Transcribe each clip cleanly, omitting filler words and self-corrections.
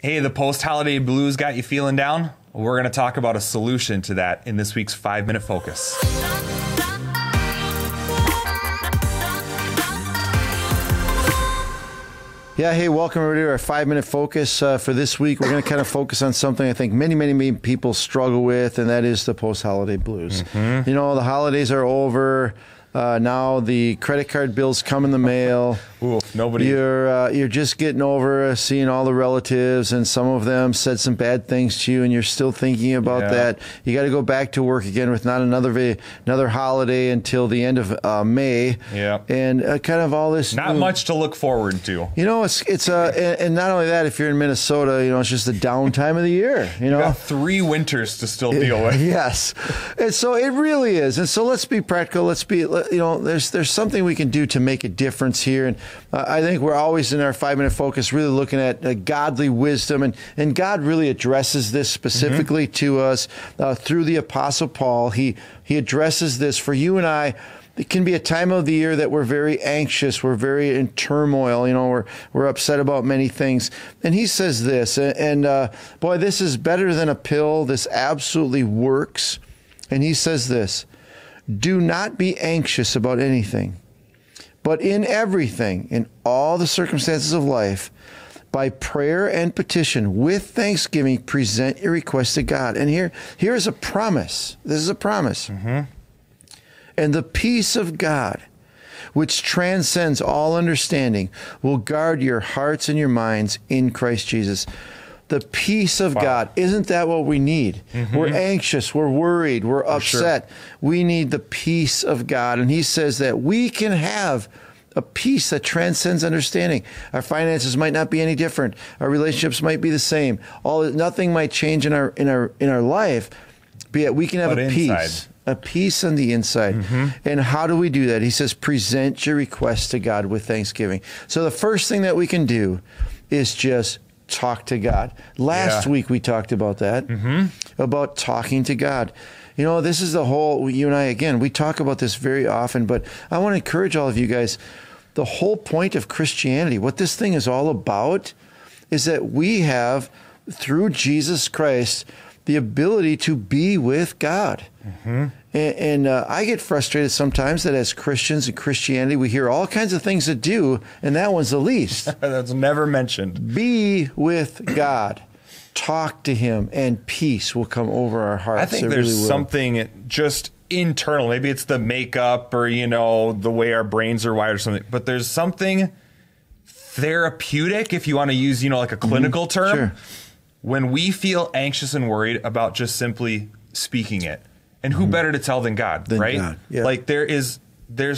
Hey, the post-holiday blues got you feeling down? Well, we're going to talk about a solution to that in this week's 5-Minute Focus. Yeah, hey, welcome everybody to our 5-Minute Focus. For this week, we're going to kind of focus on something I think many people struggle with, and that is the post-holiday blues. Mm-hmm. You know, the holidays are over. Now the credit card bills come in the mail. Ooh, nobody. You're just getting over seeing all the relatives, and some of them said some bad things to you, and you're still thinking about that. You got to go back to work again with not another holiday until the end of May. Yeah, and kind of all this. Not much to look forward to. You know, and not only that, if you're in Minnesota, you know, it's just the downtime of the year. You got 3 winters to still deal with. Yes, and so it really is. And so let's be practical. Let's be. You know, there's something we can do to make a difference here. And I think we're always in our 5-Minute Focus really looking at godly wisdom. And God really addresses this specifically to us through the Apostle Paul. He addresses this for you and I. It can be a time of the year that we're very anxious. We're very in turmoil. You know, we're upset about many things. And he says this, and boy, this is better than a pill. This absolutely works. And he says this: do not be anxious about anything, but in everything, in all the circumstances of life, by prayer and petition, with thanksgiving, present your request to God. And here is a promise. This is a promise. Mm-hmm. And the peace of God, which transcends all understanding, will guard your hearts and your minds in Christ Jesus. The peace of God. Isn't that what we need? Mm-hmm. We're anxious. We're worried. We're upset. Sure. We need the peace of God. And he says that we can have a peace that transcends understanding. Our finances might not be any different. Our relationships might be the same. Nothing might change in our life, but yet we can have a peace. A peace on the inside. Mm-hmm. And how do we do that? He says, present your request to God with thanksgiving. So the first thing that we can do is just talk to God. Last week we talked about that, about talking to God. You know, this is the whole, you and I, again, we talk about this very often, but I want to encourage all of you guys, the whole point of Christianity, what this thing is all about, is that we have, through Jesus Christ, the ability to be with God. Mm-hmm. And I get frustrated sometimes that as Christians in Christianity, we hear all kinds of things to do, and that one's the least. That's never mentioned. Be with God. Talk to him, and peace will come over our hearts. I think there's something just internal. Maybe it's the makeup or, you know, the way our brains are wired or something. But there's something therapeutic, if you want to use, you know, like a clinical term, Sure. when we feel anxious and worried about just simply speaking it. And who better to tell than God, right? God. Yeah. Like there's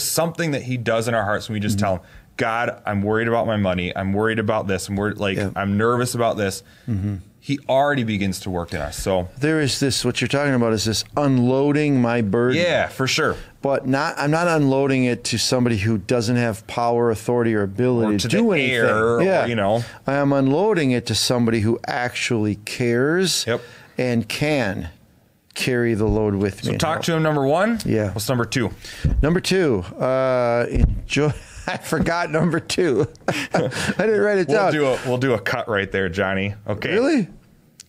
something that he does in our hearts when we just tell him, God, I'm worried about my money. I'm worried about this. I'm nervous about this. Mm-hmm. He already begins to work in us. So there is this, what you're talking about is this unloading my burden. Yeah, for sure. But I'm not unloading it to somebody who doesn't have power, authority, or ability to do anything. Or, you know. I am unloading it to somebody who actually cares and can carry the load with me. So talk to him, number 1. Yeah. What's number 2? Number 2, enjoy. I forgot number 2. I didn't write it down. We'll do a cut right there, Johnny. Okay. Really?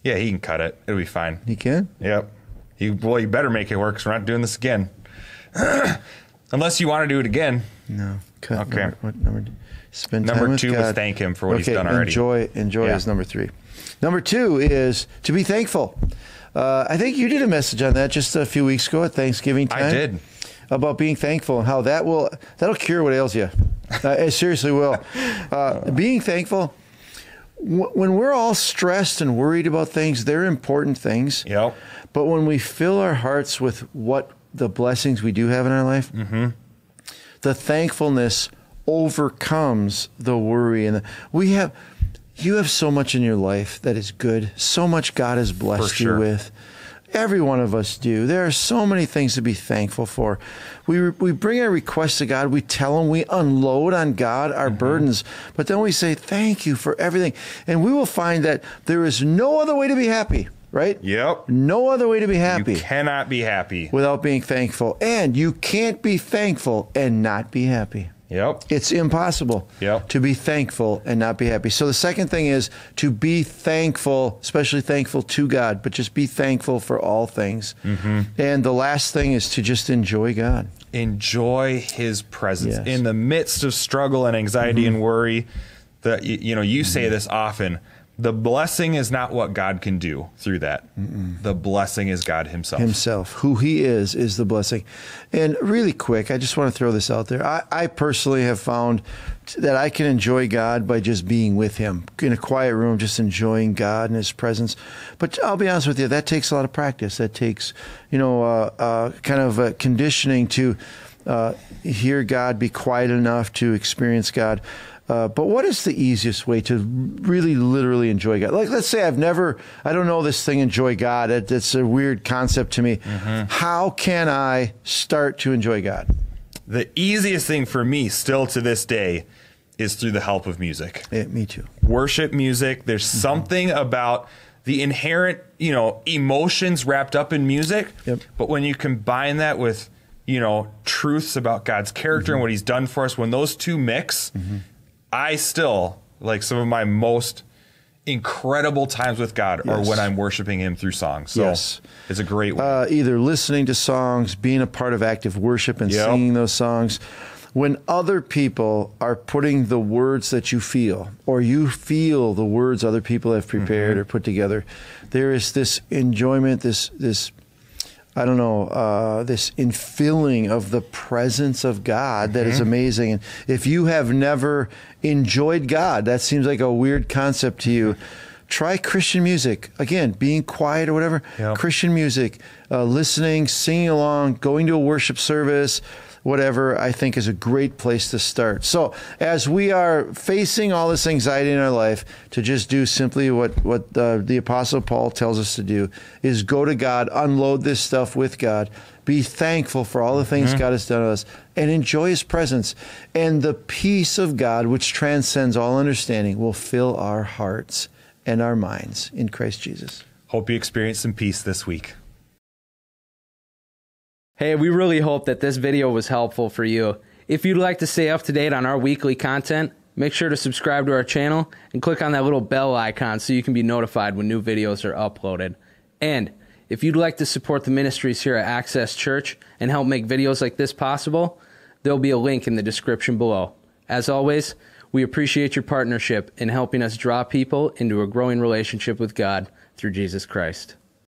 Yeah, he can cut it. It'll be fine. He can? Yep. You better make it work because we're not doing this again. Unless you want to do it again. No. Cut. Okay. What number? Spend time number with 2 God. was thank him for what he's done already. Enjoy is number 3. Number 2 is to be thankful. I think you did a message on that just a few weeks ago at Thanksgiving time. I did. About being thankful and how that'll cure what ails you. It seriously will. Being thankful, when we're all stressed and worried about things, they're important things. Yep. But when we fill our hearts with what the blessings we do have in our life, the thankfulness overcomes the worry. And you have so much in your life that is good, so much God has blessed you with. Every one of us do. There are so many things to be thankful for. We bring our requests to God. We tell him, we unload on God our burdens. But then we say, thank you for everything. And we will find that there is no other way to be happy, right? Yep. No other way to be happy. You cannot be happy without being thankful. And you can't be thankful and not be happy. Yep. It's impossible to be thankful and not be happy. So the second thing is to be thankful, especially thankful to God, but just be thankful for all things. And the last thing is to just enjoy God. Enjoy his presence. Yes. In the midst of struggle and anxiety and worry, you say this often, the blessing is not what God can do through that. The blessing is God himself. Himself. Who he is the blessing. And really quick, I just want to throw this out there. I personally have found that I can enjoy God by just being with him in a quiet room, just enjoying God and his presence. But I'll be honest with you, that takes a lot of practice. That takes, kind of conditioning to hear God, be quiet enough to experience God. But what is the easiest way to really literally enjoy God? Like, let's say I don't know this thing, enjoy God. It's a weird concept to me. How can I start to enjoy God? The easiest thing for me still to this day is through the help of music. Yeah, me too. Worship music. There's something about the inherent, emotions wrapped up in music. But when you combine that with, truths about God's character and what he's done for us, when those two mix, I still, like, some of my most incredible times with God are when I'm worshiping him through songs. So it's a great way. Either listening to songs, being a part of active worship and singing those songs. When other people are putting the words that you feel, or you feel the words other people have prepared or put together, there is this enjoyment, this infilling of the presence of God that is amazing. And if you have never enjoyed God, that seems like a weird concept to you, try Christian music. Again, being quiet or whatever, Christian music, listening, singing along, going to a worship service, whatever, I think is a great place to start. So as we are facing all this anxiety in our life, to just do simply what the Apostle Paul tells us to do is go to God, unload this stuff with God, be thankful for all the things God has done to us, and enjoy his presence. And the peace of God, which transcends all understanding, will fill our hearts and our minds in Christ Jesus. Hope you experience some peace this week. Hey, we really hope that this video was helpful for you. If you'd like to stay up to date on our weekly content, make sure to subscribe to our channel and click on that little bell icon so you can be notified when new videos are uploaded. And if you'd like to support the ministries here at Access Church and help make videos like this possible, there'll be a link in the description below. As always, we appreciate your partnership in helping us draw people into a growing relationship with God through Jesus Christ.